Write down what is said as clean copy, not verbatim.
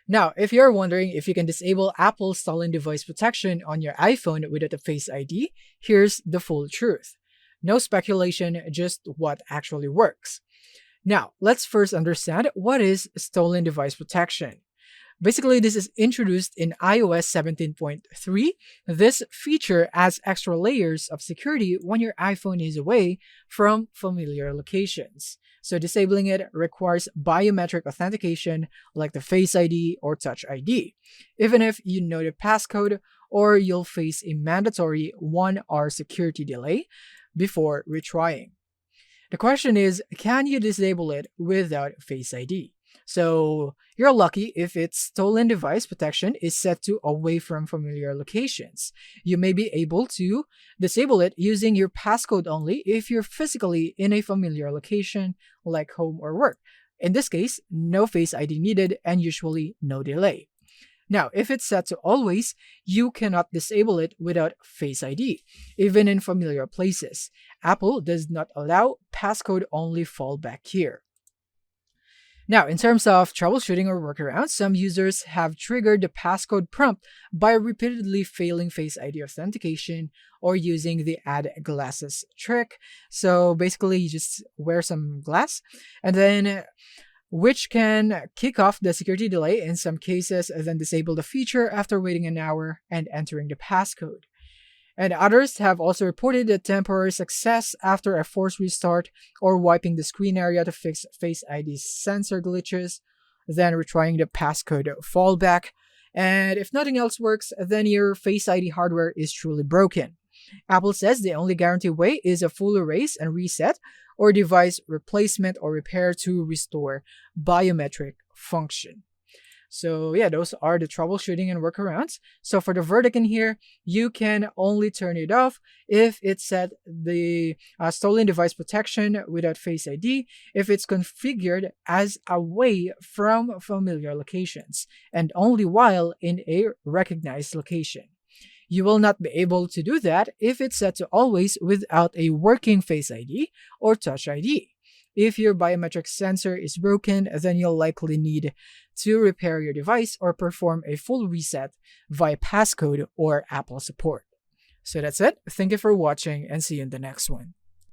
Now, if you're wondering if you can disable Apple's stolen device protection on your iPhone without a Face ID, here's the full truth. No speculation, just what actually works. Now, let's first understand what is stolen device protection. Basically, this is introduced in iOS 17.3. This feature adds extra layers of security when your iPhone is away from familiar locations. So disabling it requires biometric authentication like the Face ID or Touch ID, even if you know the passcode, or you'll face a mandatory 1 hour security delay before retrying. The question is, can you disable it without Face ID? So you're lucky if its stolen device protection is set to away from familiar locations. You may be able to disable it using your passcode only if you're physically in a familiar location like home or work. In this case, no Face ID needed and usually no delay. Now, if it's set to always, you cannot disable it without Face ID, even in familiar places. Apple does not allow passcode only fallback here. Now, in terms of troubleshooting or workarounds, some users have triggered the passcode prompt by repeatedly failing Face ID authentication or using the add glasses trick. So basically, you just wear some glass and then which can kick off the security delay in some cases, and then disable the feature after waiting an hour and entering the passcode. And others have also reported a temporary success after a forced restart or wiping the screen area to fix Face ID sensor glitches, then retrying the passcode fallback. And if nothing else works, then your Face ID hardware is truly broken. Apple says the only guaranteed way is a full erase and reset or device replacement or repair to restore biometric function. So yeah, those are the troubleshooting and workarounds. So for the verdict in here, you can only turn it off if it's set the stolen device protection without Face ID, if it's configured as away from familiar locations, and only while in a recognized location. You will not be able to do that if it's set to always without a working Face ID or Touch ID. If your biometric sensor is broken, then you'll likely need to repair your device or perform a full reset via passcode or Apple support. So that's it. Thank you for watching and see you in the next one.